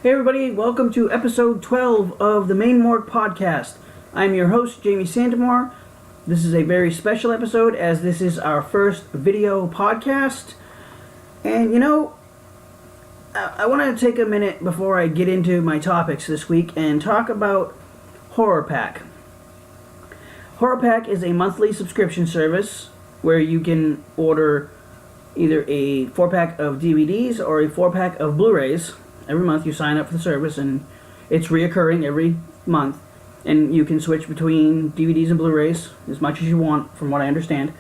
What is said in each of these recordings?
Hey everybody, welcome to episode 12 of the Maine Morgue podcast. I'm your host, Jamie Santamore. This is a very special episode as this is our first video podcast. And I want to take a minute before I get into my topics this week and talk about Horror Pack. Horror Pack is a monthly subscription service where you can order either a 4-pack of DVDs or a 4-pack of Blu-rays. Every month you sign up for the service and it's reoccurring every month. And you can switch between DVDs and Blu-rays as much as you want, from what I understand.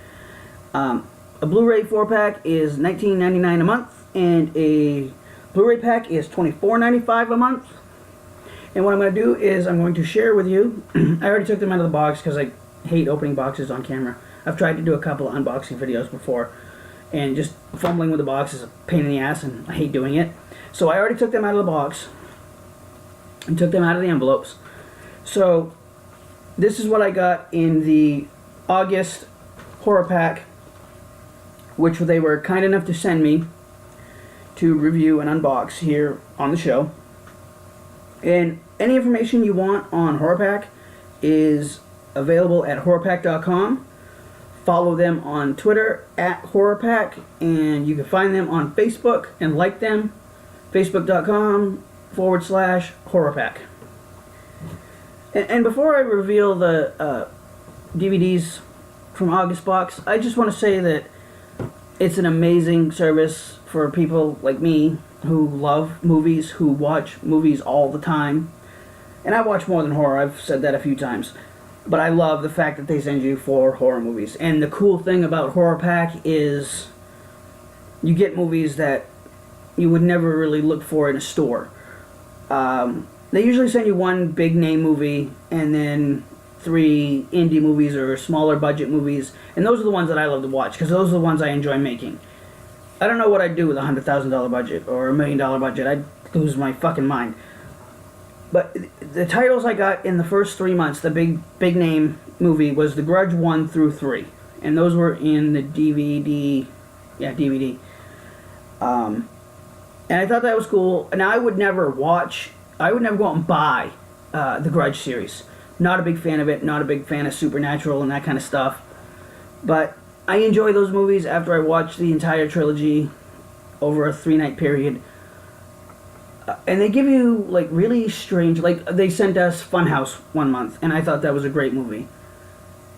A Blu-ray 4-pack is $19.99 a month, and a Blu-ray pack is $24.95 a month. And what I'm going to do is I'm going to share with you. I already took them out of the box because I hate opening boxes on camera. I've tried to do a couple of unboxing videos before, and just fumbling with the box is a pain in the ass, and I hate doing it. So I already took them out of the box and took them out of the envelopes. So this is what I got in the August Horror Pack, which they were kind enough to send me to review and unbox here on the show. And any information you want on Horror Pack is available at horrorpack.com. Follow them on Twitter at Horror Pack, and you can find them on Facebook and like them. Facebook.com/Horror Pack. And before I reveal the DVDs from August box, I just want to say that it's an amazing service for people like me who love movies, who watch movies all the time. And I watch more than horror, I've said that a few times. But I love the fact that they send you 4 horror movies. And the cool thing about Horror Pack is you get movies that you would never really look for in a store. They usually send you 1 big name movie and then 3 indie movies or smaller budget movies. And those are the ones that I love to watch because those are the ones I enjoy making. I don't know what I'd do with a $100,000 budget or $1 million budget. I'd lose my fucking mind. But the titles I got in the first 3 months, the big name movie was The Grudge 1 through 3. And those were in the DVD. Yeah, DVD. And I thought that was cool. Now, I would never go out and buy the Grudge series. Not a big fan of it. Not a big fan of Supernatural and that kind of stuff. But I enjoy those movies after I watch the entire trilogy over a 3-night period. And they give you, like, really strange... Like, they sent us Funhouse one month, and I thought that was a great movie.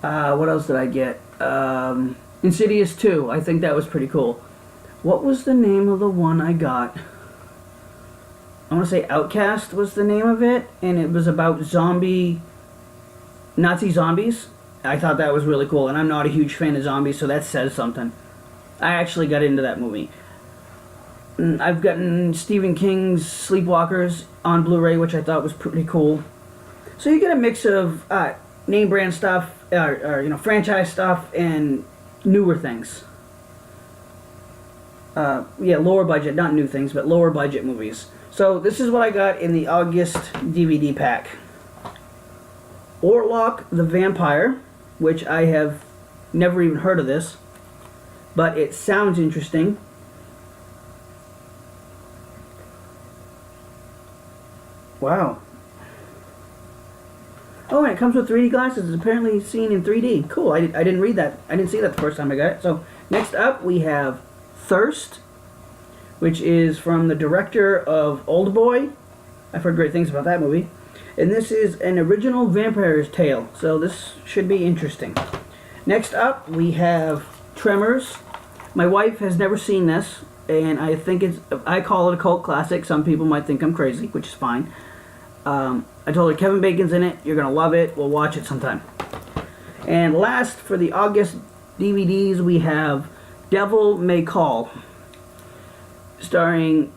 What else did I get? Insidious 2. I think that was pretty cool. What was the name of the one I got? I want to say Outcast was the name of it, and it was about Nazi zombies. I thought that was really cool, and I'm not a huge fan of zombies, so that says something. I actually got into that movie. I've gotten Stephen King's Sleepwalkers on Blu-ray, which I thought was pretty cool. So you get a mix of name brand stuff, or franchise stuff, and newer things. Lower budget, not new things, but lower budget movies. So this is what I got in the August DVD pack. Orlok the Vampire, which I have never even heard of this, but it sounds interesting. Wow. Oh, and it comes with 3D glasses. It's apparently seen in 3D. Cool. I didn't read that. I didn't see that the first time I got it. So next up we have Thirst, which is from the director of Oldboy. I've heard great things about that movie. And this is an original vampire's tale, so this should be interesting. Next up, we have Tremors. My wife has never seen this, and I call it a cult classic. Some people might think I'm crazy, which is fine. I told her Kevin Bacon's in it. You're going to love it. We'll watch it sometime. And last, for the August DVDs, we have Devil May Call, starring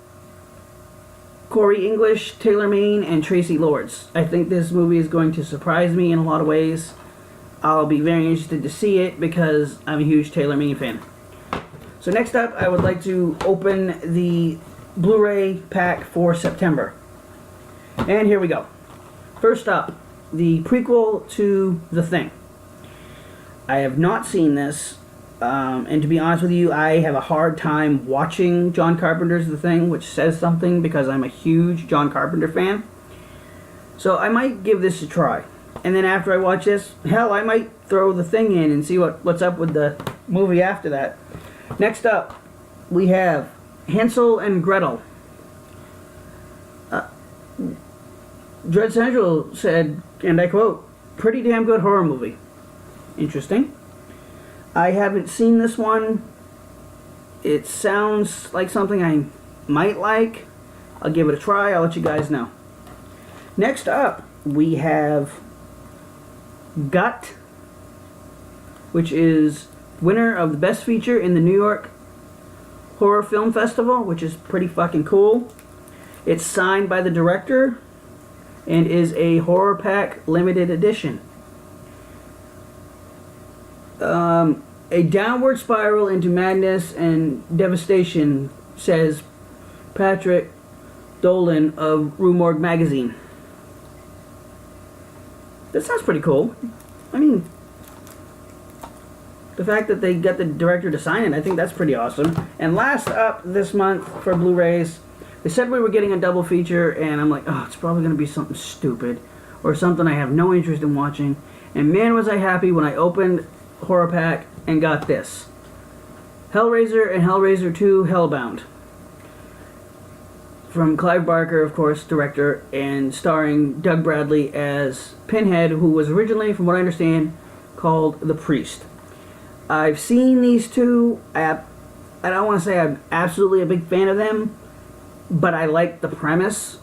Corey English, Taylor Maine, and Tracy Lords. I think this movie is going to surprise me in a lot of ways. I'll be very interested to see it because I'm a huge Taylor Maine fan. So next up, I would like to open the Blu-ray pack for September. And here we go. First up, the prequel to The Thing. I have not seen this. And to be honest with you, I have a hard time watching John Carpenter's The Thing, which says something because I'm a huge John Carpenter fan. So I might give this a try. And then after I watch this, hell, I might throw The Thing in and see what's up with the movie after that. Next up, we have Hansel and Gretel. Dread Central said, and I quote, "Pretty damn good horror movie." Interesting. I haven't seen this one. It sounds like something I might like. I'll give it a try. I'll let you guys know. Next up, we have Gut, which is winner of the Best Feature in the New York Horror Film Festival, which is pretty fucking cool. It's signed by the director and is a Horror Pack limited edition. A downward spiral into madness and devastation, says Patrick Dolan of Rue Morgue magazine. That sounds pretty cool. I mean, the fact that they got the director to sign it, I think that's pretty awesome. And last up this month for Blu-rays, they said we were getting a double feature, and I'm like, oh, it's probably going to be something stupid or something I have no interest in watching. And man, was I happy when I opened Horror Pack and got this. Hellraiser and Hellraiser 2 Hellbound. From Clive Barker, of course, director, and starring Doug Bradley as Pinhead, who was originally, from what I understand, called The Priest. I've seen these two. I don't want to say I'm absolutely a big fan of them, but I like the premise.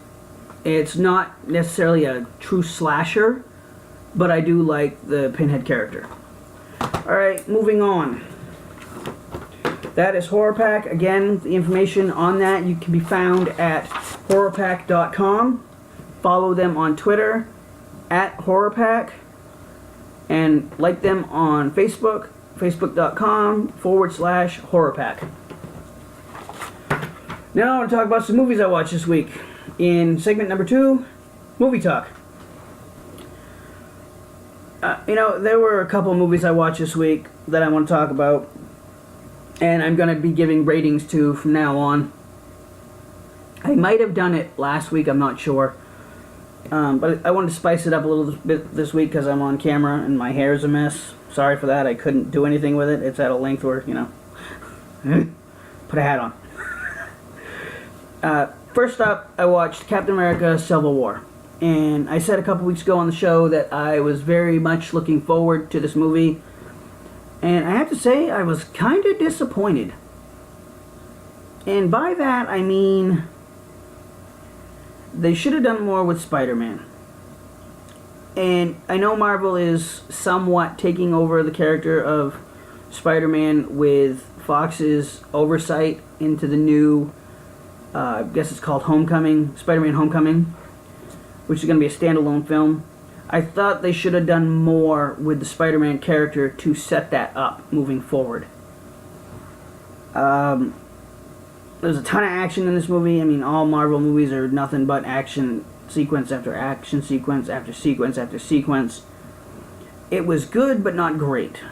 It's not necessarily a true slasher, but I do like the Pinhead character. Alright, moving on. That is Horror Pack. Again, the information on that you can be found at horrorpack.com. Follow them on Twitter at HorrorPack, and like them on Facebook, facebook.com/HorrorPack. Now I want to talk about some movies I watched this week. In segment number 2, Movie Talk. There were a couple movies I watched this week that I want to talk about, and I'm going to be giving ratings to from now on. I might have done it last week, I'm not sure. But I wanted to spice it up a little bit this week because I'm on camera and my hair is a mess. Sorry for that, I couldn't do anything with it. It's at a length where, put a hat on. First up, I watched Captain America Civil War. And I said a couple weeks ago on the show that I was very much looking forward to this movie. And I have to say, I was kind of disappointed. And by that, I mean, they should have done more with Spider-Man. And I know Marvel is somewhat taking over the character of Spider-Man with Fox's oversight into the new, I guess it's called Homecoming, Spider-Man Homecoming, which is going to be a standalone film. I thought they should have done more with the Spider-Man character to set that up moving forward. There's a ton of action in this movie. I mean, all Marvel movies are nothing but action sequence after action sequence after sequence after sequence. It was good, but not great.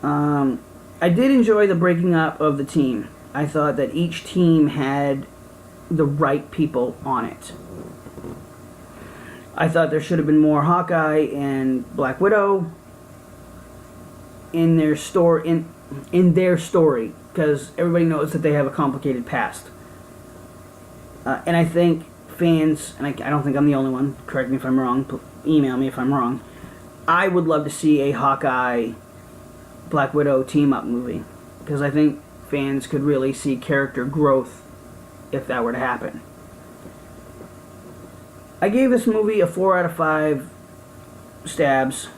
I did enjoy the breaking up of the team. I thought that each team had the right people on it. I thought there should have been more Hawkeye and Black Widow in their story, because everybody knows that they have a complicated past. And I think fans, and I don't think I'm the only one, correct me if I'm wrong, email me if I'm wrong, I would love to see a Hawkeye Black Widow team-up movie, because I think fans could really see character growth if that were to happen. I gave this movie a 4 out of 5 stabs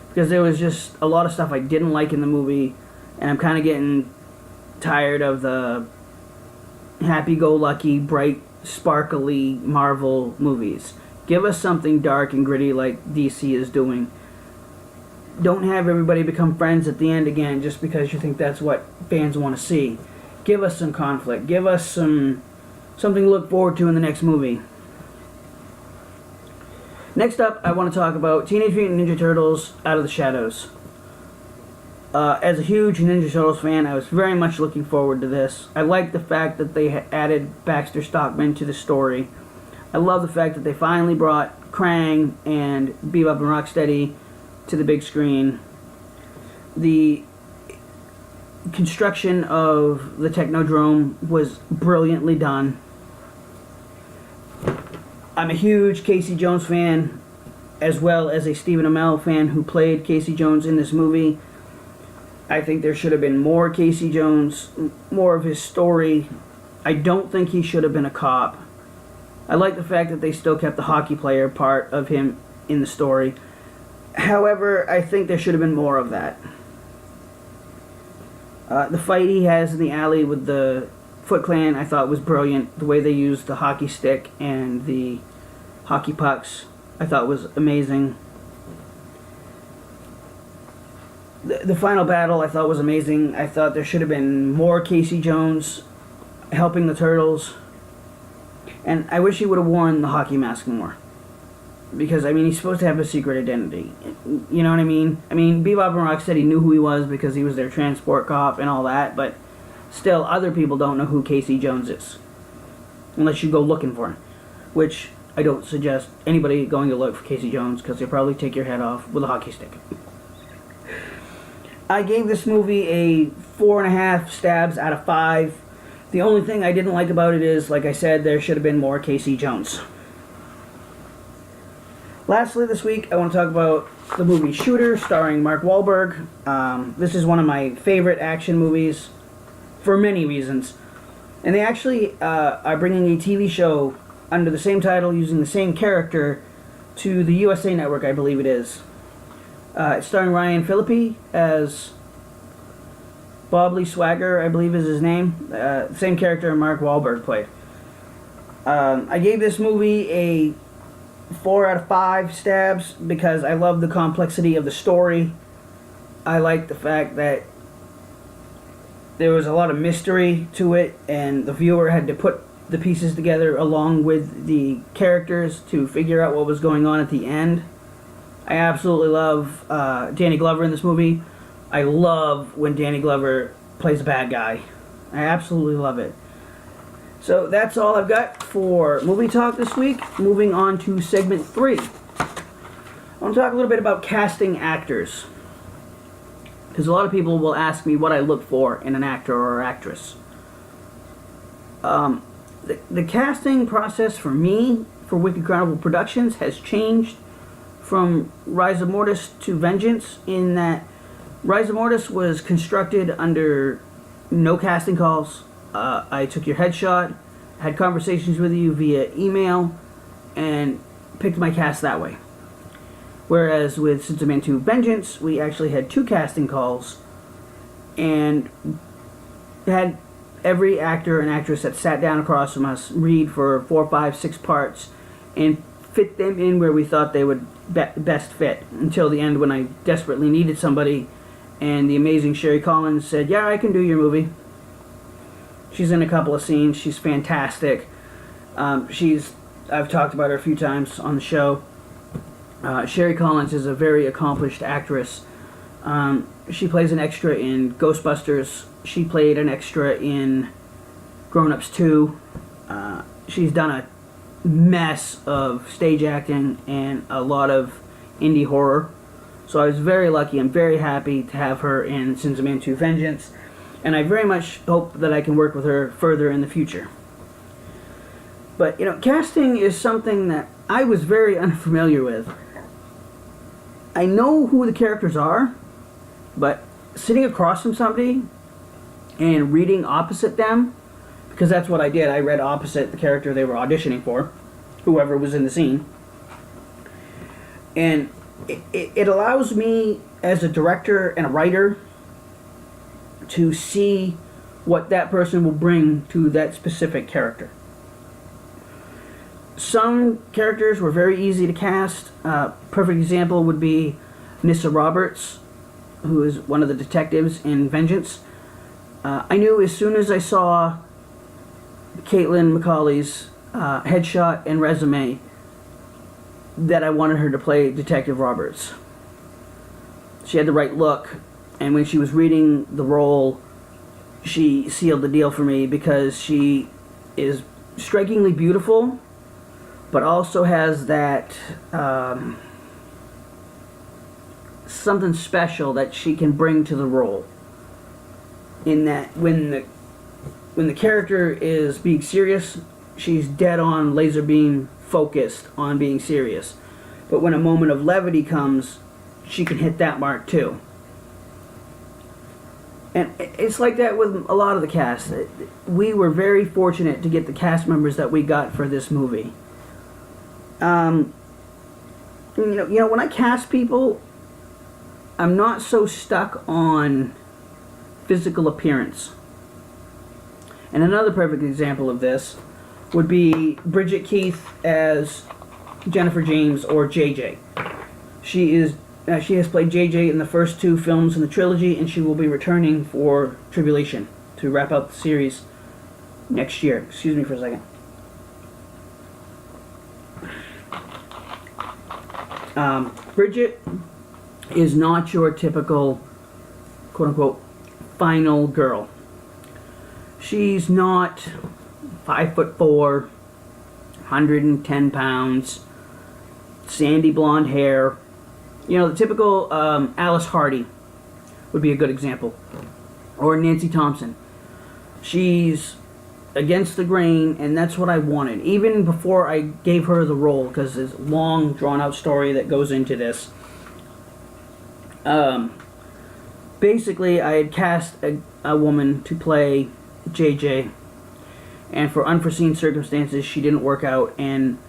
because there was just a lot of stuff I didn't like in the movie, and I'm kind of getting tired of the happy-go-lucky, bright, sparkly Marvel movies. Give us something dark and gritty like DC is doing. Don't have everybody become friends at the end again just because you think that's what fans want to see. Give us some conflict. Give us something to look forward to in the next movie. Next up, I want to talk about Teenage Mutant Ninja Turtles Out of the Shadows. As a huge Ninja Turtles fan, I was very much looking forward to this. I like the fact that they added Baxter Stockman to the story. I love the fact that they finally brought Krang and Bebop and Rocksteady to the big screen. The construction of the Technodrome was brilliantly done. I'm a huge Casey Jones fan, as well as a Stephen Amell fan who played Casey Jones in this movie. I think there should have been more Casey Jones, more of his story. I don't think he should have been a cop. I like the fact that they still kept the hockey player part of him in the story. However, I think there should have been more of that. The fight he has in the alley with the Foot Clan I thought was brilliant. The way they used the hockey stick and the hockey pucks I thought was amazing. The final battle I thought was amazing. I thought there should have been more Casey Jones helping the Turtles. And I wish he would have worn the hockey mask more. Because, I mean, he's supposed to have a secret identity. You know what I mean? I mean, Bebop and Rocksteady knew who he was because he was their transport cop and all that, but still, other people don't know who Casey Jones is. Unless you go looking for him. Which, I don't suggest anybody going to look for Casey Jones, because he'll probably take your head off with a hockey stick. I gave this movie a 4.5 stabs out of 5. The only thing I didn't like about it is, like I said, there should have been more Casey Jones. Lastly this week, I want to talk about the movie Shooter, starring Mark Wahlberg. This is one of my favorite action movies for many reasons. And they actually are bringing a TV show under the same title, using the same character, to the USA Network, I believe it is. It's starring Ryan Phillippe as Bob Lee Swagger, I believe is his name. Same character Mark Wahlberg played. I gave this movie a 4 out of 5 stabs because I love the complexity of the story. I like the fact that there was a lot of mystery to it, and the viewer had to put the pieces together along with the characters to figure out what was going on at the end. I absolutely love Danny Glover in this movie. I love when Danny Glover plays a bad guy. I absolutely love it. So that's all I've got for movie talk this week. Moving on to segment 3. I want to talk a little bit about casting actors, because a lot of people will ask me what I look for in an actor or actress. The casting process for me, for Wicked Chronicle Productions, has changed from Rise of Mortis to Vengeance, in that Rise of Mortis was constructed under no casting calls. I took your headshot, had conversations with you via email, and picked my cast that way. Whereas with Sins of Man 2 Vengeance, we actually had 2 casting calls, and had every actor and actress that sat down across from us read for 4, 5, 6 parts, and fit them in where we thought they would best fit, until the end when I desperately needed somebody, and the amazing Sherry Collins said, "Yeah, I can do your movie." She's in a couple of scenes. She's fantastic. I've talked about her a few times on the show. Sherry Collins is a very accomplished actress. She plays an extra in Ghostbusters. She played an extra in Grown Ups 2. She's done a mess of stage acting and a lot of indie horror. So I was very lucky and very happy to have her in Sins of Man 2 Vengeance. And I very much hope that I can work with her further in the future. But, casting is something that I was very unfamiliar with. I know who the characters are, but sitting across from somebody and reading opposite them, because that's what I did. I read opposite the character they were auditioning for, whoever was in the scene. And it allows me, as a director and a writer, to see what that person will bring to that specific character. Some characters were very easy to cast. Perfect example would be Nyssa Roberts, who is one of the detectives in Vengeance. I knew as soon as I saw Caitlin McCauley's headshot and resume that I wanted her to play Detective Roberts. She had the right look. And when she was reading the role, she sealed the deal for me because she is strikingly beautiful, but also has that something special that she can bring to the role. In that when the character is being serious, she's dead on, laser beam focused on being serious. But when a moment of levity comes, she can hit that mark too. And it's like that with a lot of the cast. We were very fortunate to get the cast members that we got for this movie. You know, when I cast people, I'm not so stuck on physical appearance. And another perfect example of this would be Bridget Keith as Jennifer James, or JJ. She has played JJ in the first 2 films in the trilogy, and she will be returning for Tribulation to wrap up the series next year. Excuse me for a second. Bridget is not your typical, quote-unquote, final girl. She's not 5'4", 110 pounds, sandy blonde hair. You know, the typical Alice Hardy would be a good example. Or Nancy Thompson. She's against the grain, and that's what I wanted. Even before I gave her the role, because there's a long, drawn-out story that goes into this. Basically, I had cast a woman to play JJ, and for unforeseen circumstances, she didn't work out. And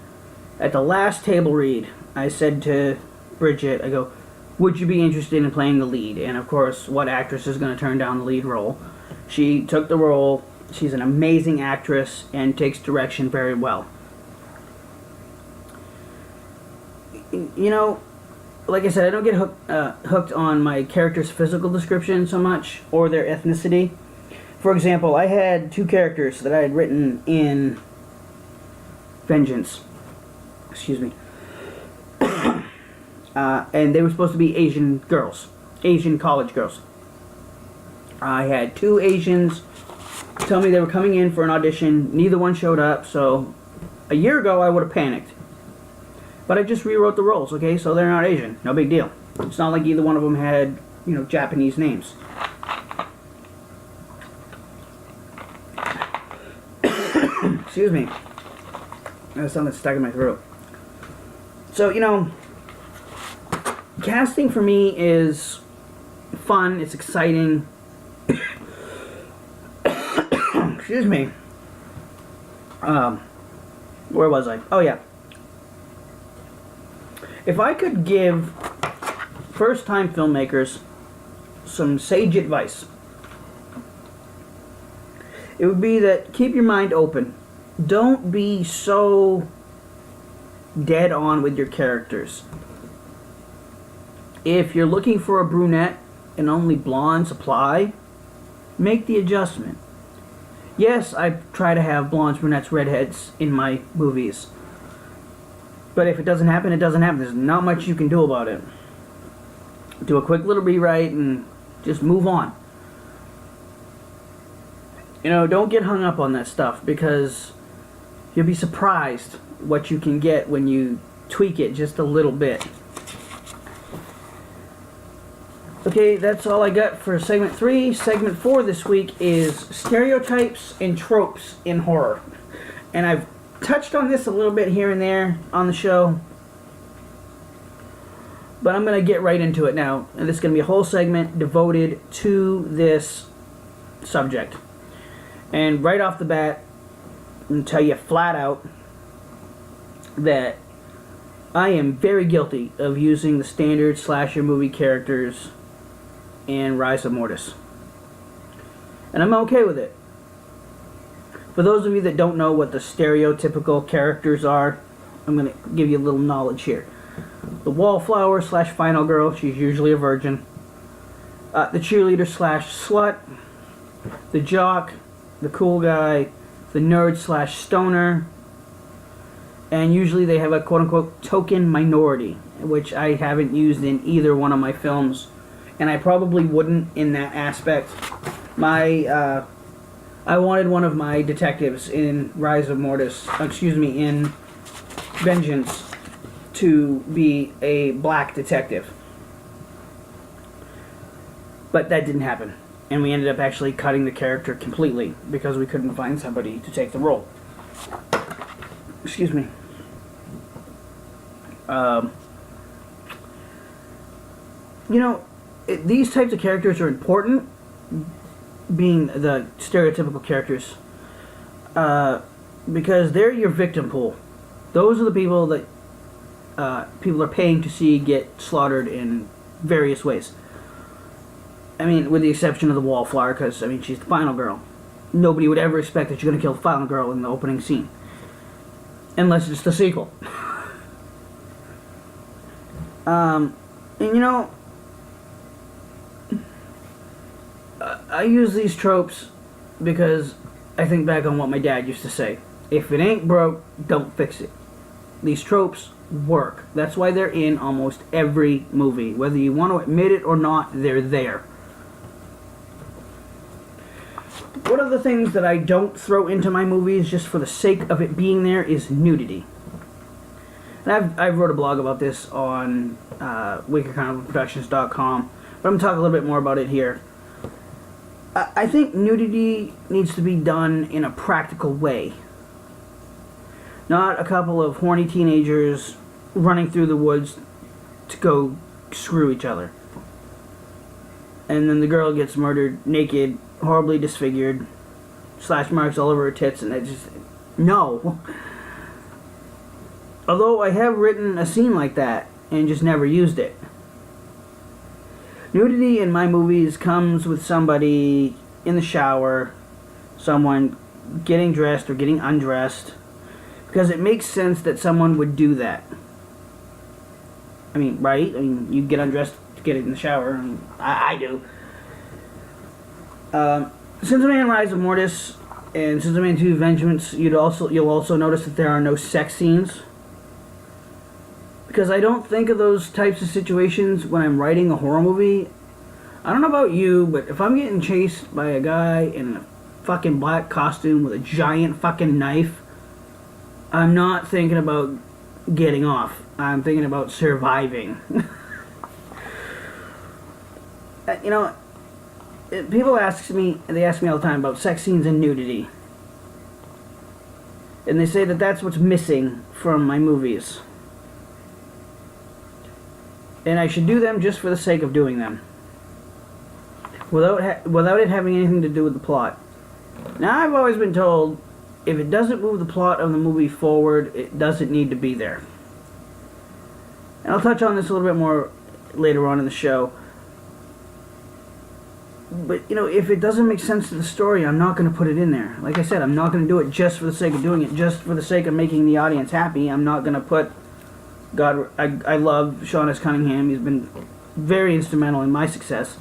at the last table read, I said to Bridget, I go, would you be interested in playing the lead? And of course, what actress is going to turn down the lead role? She took the role. She's an amazing actress and takes direction very well. You know, like I said, I don't get hooked on my character's physical description so much, or their ethnicity. For example, I had 2 characters that I had written in Vengeance. Excuse me. And they were supposed to be Asian girls. Asian college girls. I had 2 Asians tell me they were coming in for an audition. Neither one showed up, so a year ago I would have panicked. But I just rewrote the roles, okay? So they're not Asian. No big deal. It's not like either one of them had, you know, Japanese names. Excuse me. There's something stuck in my throat. So, you know, casting for me is fun. It's exciting. Excuse me. Where was I? Oh, yeah. If I could give first-time filmmakers some sage advice, it would be that keep your mind open. Don't be so dead on with your characters. If you're looking for a brunette and only blondes apply, make the adjustment. Yes, I try to have blondes, brunettes, redheads in my movies. But if it doesn't happen, it doesn't happen. There's not much you can do about it. Do a quick little rewrite and just move on. You know, don't get hung up on that stuff, because you'll be surprised what you can get when you tweak it just a little bit. Okay, that's all I got for segment 3. Segment 4 this week is stereotypes and tropes in horror. And I've touched on this a little bit here and there on the show, but I'm going to get right into it now. And this is going to be a whole segment devoted to this subject. And right off the bat, I'm going to tell you flat out that I am very guilty of using the standard slasher movie characters in Rise of Mortis. And I'm okay with it. For those of you that don't know what the stereotypical characters are, I'm going to give you a little knowledge here. The wallflower / final girl, she's usually a virgin. The cheerleader / slut. The jock, the cool guy, the nerd / stoner. And usually they have a quote-unquote token minority, which I haven't used in either one of my films and I probably wouldn't in that aspect. I wanted one of my detectives in in Vengeance, to be a black detective. But that didn't happen. And we ended up actually cutting the character completely because we couldn't find somebody to take the role. Excuse me. These types of characters are important, being the stereotypical characters, because they're your victim pool. Those are the people that people are paying to see get slaughtered in various ways. I mean, with the exception of the Wallflower, because, I mean, she's the final girl. Nobody would ever expect that you're going to kill the final girl in the opening scene. Unless it's the sequel. And I use these tropes because I think back on what my dad used to say. If it ain't broke, don't fix it. These tropes work. That's why they're in almost every movie. Whether you want to admit it or not, they're there. One of the things that I don't throw into my movies just for the sake of it being there is nudity. And I've wrote a blog about this on WickedCarnivalProductions.com, but I'm going to talk a little bit more about it here. I think nudity needs to be done in a practical way. Not a couple of horny teenagers running through the woods to go screw each other. And then the girl gets murdered naked, horribly disfigured, slash marks all over her tits, and no. Although I have written a scene like that and just never used it. Nudity in my movies comes with somebody in the shower, someone getting dressed or getting undressed, because it makes sense that someone would do that. I mean, right? I mean, you get undressed to get it in the shower. I mean, I do. Since Man Rise of Mortis and Since Man 2 Vengeance, you'll also notice that there are no sex scenes. Because I don't think of those types of situations when I'm writing a horror movie. I don't know about you, but if I'm getting chased by a guy in a fucking black costume with a giant fucking knife, I'm not thinking about getting off. I'm thinking about surviving. People ask me all the time about sex scenes and nudity. And they say that that's what's missing from my movies. And I should do them just for the sake of doing them. Without it having anything to do with the plot. Now, I've always been told, if it doesn't move the plot of the movie forward, it doesn't need to be there. And I'll touch on this a little bit more later on in the show. But, if it doesn't make sense to the story, I'm not going to put it in there. Like I said, I'm not going to do it just for the sake of doing it, just for the sake of making the audience happy. I'm not going to put... God, I love Sean S. Cunningham. He's been very instrumental in my success.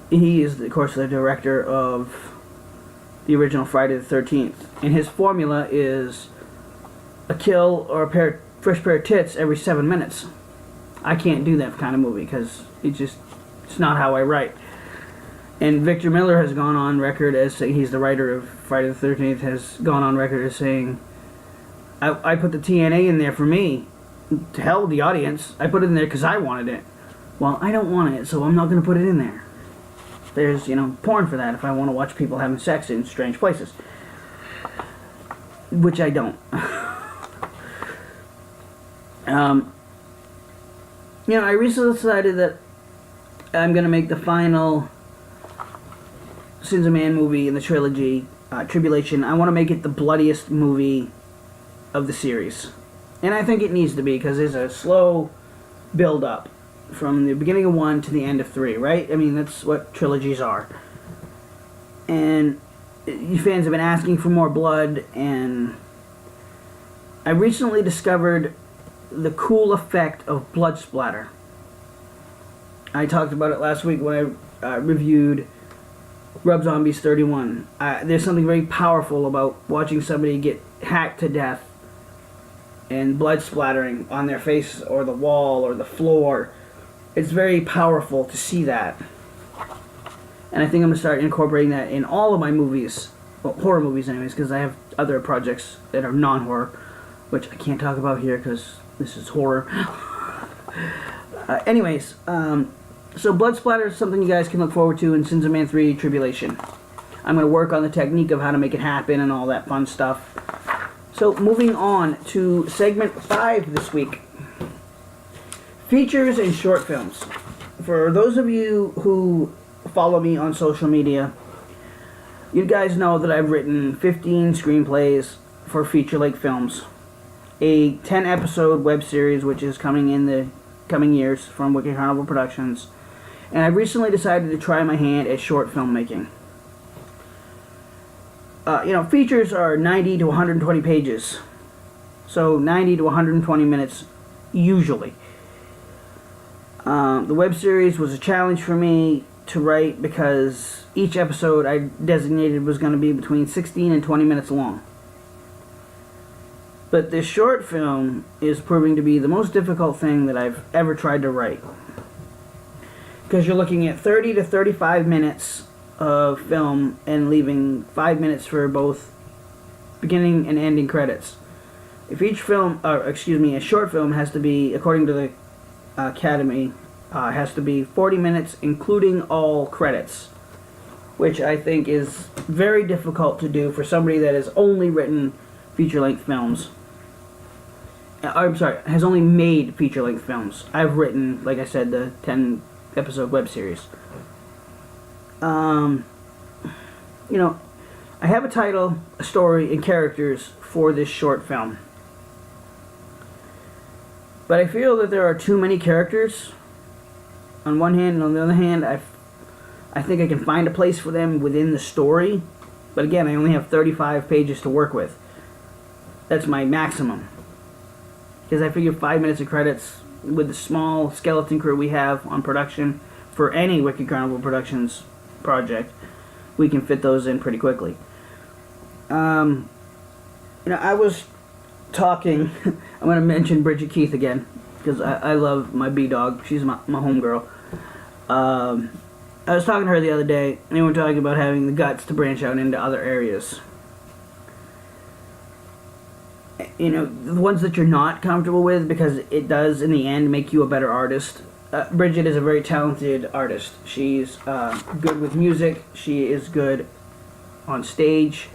He is, of course, the director of the original Friday the 13th. And his formula is a kill or a fresh pair of tits every 7 minutes. I can't do that kind of movie because it's not how I write. And Victor Miller has gone on record as saying, he's the writer of Friday the 13th, has gone on record as saying, I put the TNA in there for me. To hell with the audience. I put it in there because I wanted it. Well, I don't want it, so I'm not going to put it in there. There's, porn for that if I want to watch people having sex in strange places. Which I don't. I recently decided that I'm going to make the final Sins of Man movie in the trilogy, Tribulation. I want to make it the bloodiest movie of the series. And I think it needs to be, because there's a slow build-up from the beginning of 1 to the end of 3, right? I mean, that's what trilogies are. And you fans have been asking for more blood, and I recently discovered the cool effect of blood splatter. I talked about it last week when I reviewed Rob Zombie's 31. There's something very powerful about watching somebody get hacked to death and blood splattering on their face or the wall or the floor. it's very powerful to see that. And I think I'm going to start incorporating that in all of my movies. Well, horror movies anyways, because I have other projects that are non-horror, which I can't talk about here because this is horror. So Blood Splatter is something you guys can look forward to in Sins of Man 3 Tribulation. I'm going to work on the technique of how to make it happen and all that fun stuff. So moving on to segment 5 this week. Features and short films. For those of you who follow me on social media, you guys know that I've written 15 screenplays for feature-length films. A 10-episode web series, which is coming in the coming years from Wicked Carnival Productions. And I've recently decided to try my hand at short filmmaking. Features are 90 to 120 pages. So 90 to 120 minutes, usually. The web series was a challenge for me to write because each episode I designated was going to be between 16 and 20 minutes long. But this short film is proving to be the most difficult thing that I've ever tried to write. Because you're looking at 30 to 35 minutes of film and leaving 5 minutes for both beginning and ending credits. If each film, a short film has to be, according to the Academy, has to be 40 minutes including all credits, which I think is very difficult to do for somebody that has only written feature-length films. Has only made feature-length films. I've written, like I said, the 10-episode web series. I have a title, a story, and characters for this short film. But I feel that there are too many characters on one hand, and on the other hand, I think I can find a place for them within the story. But again, I only have 35 pages to work with. That's my maximum. Because I figure 5 minutes of credits with the small skeleton crew we have on production for any Wicked Carnival Productions project, we can fit those in pretty quickly. I was talking, I'm going to mention Bridget Keith again, because I love my B-Dog. She's my homegirl. I was talking to her the other day, and we were talking about having the guts to branch out into other areas. The ones that you're not comfortable with, because it does, in the end, make you a better artist. Bridget is a very talented artist. She's good with music. She is good on stage.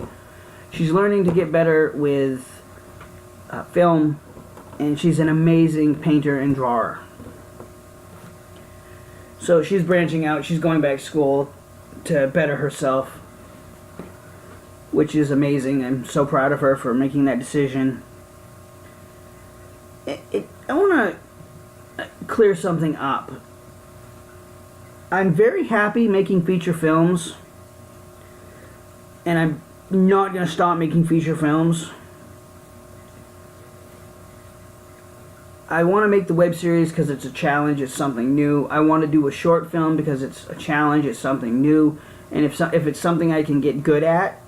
She's learning to get better with film, and she's an amazing painter and drawer. So she's branching out. She's going back to school to better herself, which is amazing. I'm so proud of her for making that decision. I want to clear something up. I'm very happy making feature films, and I'm not going to stop making feature films. I want to make the web series because it's a challenge, it's something new. I want to do a short film because it's a challenge, it's something new. And if it's something I can get good at,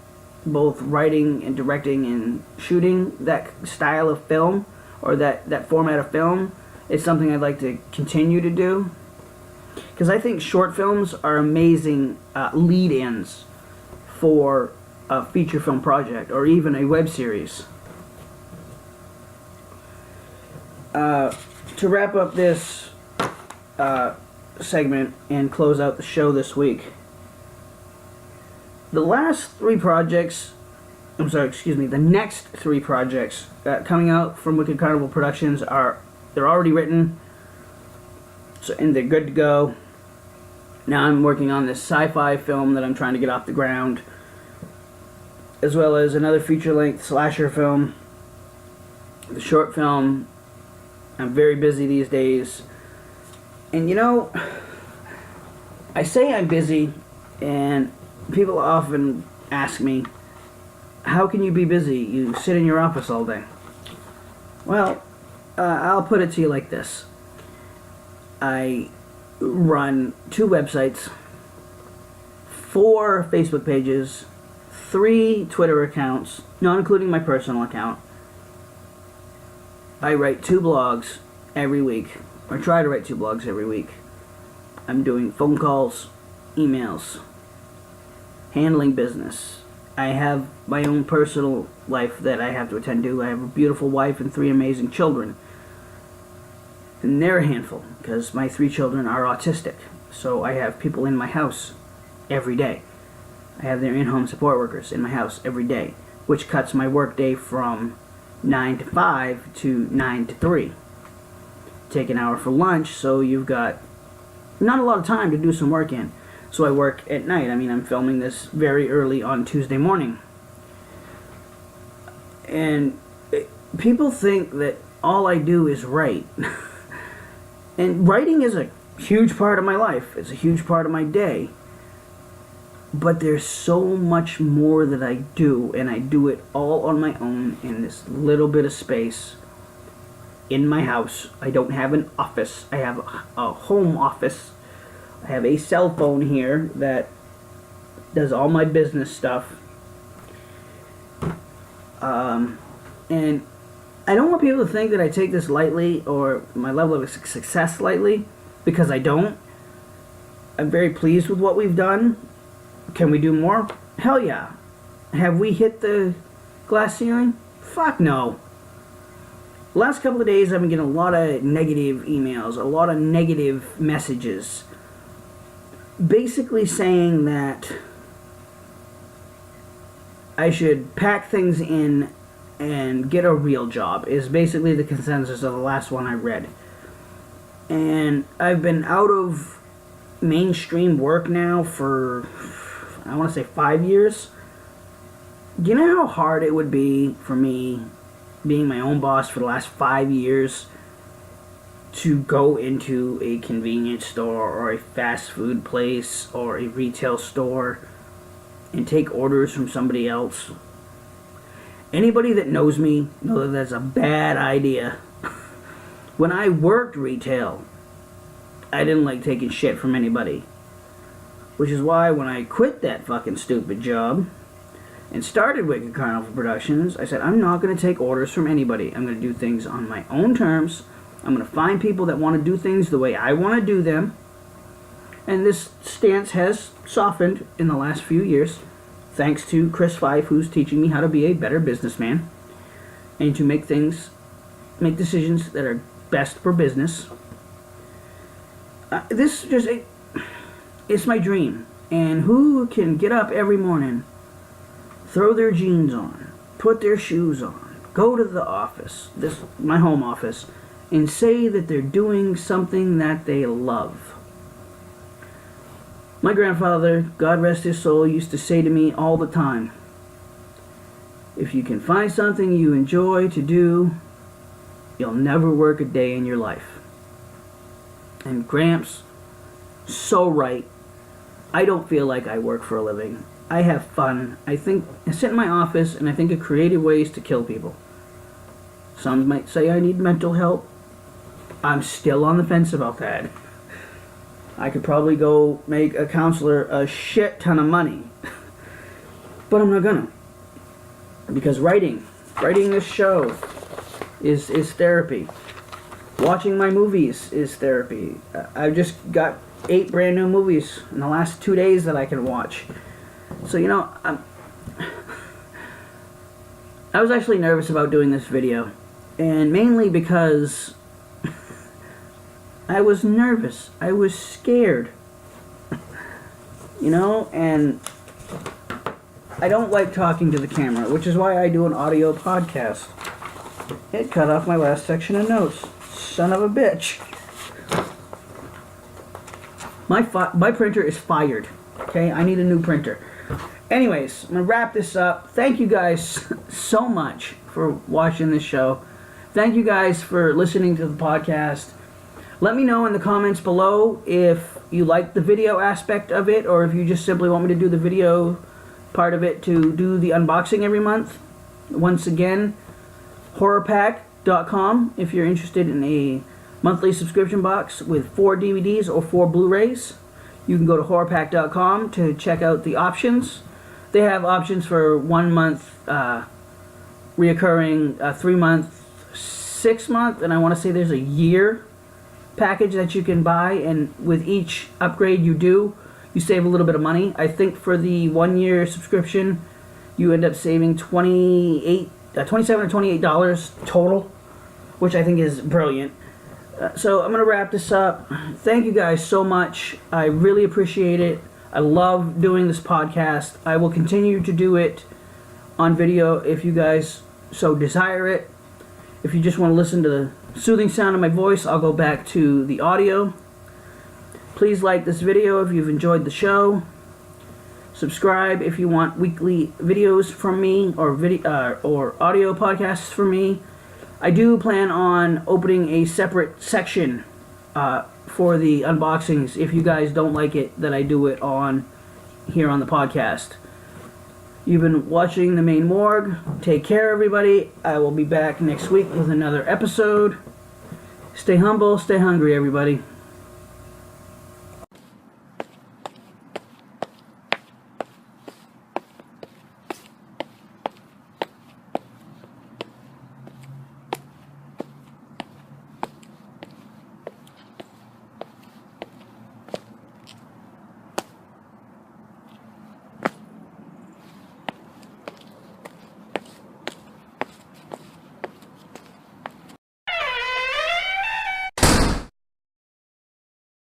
both writing and directing and shooting that style of film, or that format of film, it's something I'd like to continue to do. Because I think short films are amazing lead-ins for a feature film project, or even a web series. To wrap up this segment and close out the show this week, the next three projects coming out from Wicked Carnival Productions they're already written, and they're good to go. Now I'm working on this sci-fi film that I'm trying to get off the ground, as well as another feature-length slasher film, the short film. I'm very busy these days. And I say I'm busy, and people often ask me, how can you be busy? You sit in your office all day. Well, I'll put it to you like this. I run 2 websites, 4 Facebook pages, 3 Twitter accounts, not including my personal account. I write 2 blogs every week. I try to write 2 blogs every week. I'm doing phone calls, emails, handling business. I have my own personal life that I have to attend to. I have a beautiful wife and 3 amazing children. And they're a handful, because my 3 children are autistic. So I have people in my house every day. I have their in-home support workers in my house every day, which cuts my work day from 9 to 5 to 9 to 3. Take an hour for lunch, so you've got not a lot of time to do some work in. So I work at night. I mean, I'm filming this very early on Tuesday morning. And people think that all I do is write. And writing is a huge part of my life. It's a huge part of my day. But there's so much more that I do, and I do it all on my own in this little bit of space in my house. I don't have an office. I have a home office. I have a cell phone here that does all my business stuff. And I don't want people to think that I take this lightly or my level of success lightly, because I don't. I'm very pleased with what we've done. Can we do more? Hell yeah. Have we hit the glass ceiling? Fuck no. Last couple of days I've been getting a lot of negative emails, a lot of negative messages, basically saying that I should pack things in and get a real job, is basically the consensus of the last one I read. And I've been out of mainstream work now for, I want to say 5 years. Do you know how hard it would be for me, being my own boss for the last 5 years, to go into a convenience store or a fast food place or a retail store and take orders from somebody else? Anybody that knows me knows that that's a bad idea. When I worked retail, I didn't like taking shit from anybody. Which is why when I quit that fucking stupid job and started Wicked Carnival Productions, I said, I'm not going to take orders from anybody. I'm going to do things on my own terms. I'm going to find people that want to do things the way I want to do them. And this stance has softened in the last few years, thanks to Chris Fife, who's teaching me how to be a better businessman and to make decisions that are best for business. It's my dream. And who can get up every morning, throw their jeans on, put their shoes on, go to the office, my home office, and say that they're doing something that they love? My grandfather, God rest his soul, used to say to me all the time, if you can find something you enjoy to do, you'll never work a day in your life. And Gramps, so right. I don't feel like I work for a living. I have fun. I sit in my office and I think of creative ways to kill people. Some might say I need mental help. I'm still on the fence about that. I could probably go make a counselor a shit ton of money. But I'm not gonna. Because writing this show is therapy. Watching my movies is therapy. I've just got 8 brand new movies in the last 2 days that I can watch. So, I was actually nervous about doing this video. And mainly because I was nervous. I was scared. And I don't like talking to the camera, which is why I do an audio podcast. It cut off my last section of notes. Son of a bitch. My printer is fired. Okay, I need a new printer. Anyways, I'm going to wrap this up. Thank you guys so much for watching this show. Thank you guys for listening to the podcast. Let me know in the comments below if you like the video aspect of it, or if you just simply want me to do the video part of it to do the unboxing every month. Once again, horrorpack.com if you're interested in a monthly subscription box with 4 DVDs or 4 Blu-rays. You can go to horrorpack.com to check out the options. They have options for 1 month reoccurring, 3 month, 6 month, and I want to say there's a year package that you can buy, and with each upgrade you do, you save a little bit of money. I think for the 1-year subscription, you end up saving $27 or $28 total, which I think is brilliant. So I'm going to wrap this up. Thank you guys so much. I really appreciate it. I love doing this podcast. I will continue to do it on video if you guys so desire it. If you just want to listen to the soothing sound of my voice, I'll go back to the audio. Please like this video if you've enjoyed the show. Subscribe if you want weekly videos from me or audio podcasts from me. I do plan on opening a separate section for the unboxings if you guys don't like it that I do it on here on the podcast. You've been watching the Maine Morgue. Take care, everybody. I will be back next week with another episode. Stay humble, stay hungry, everybody.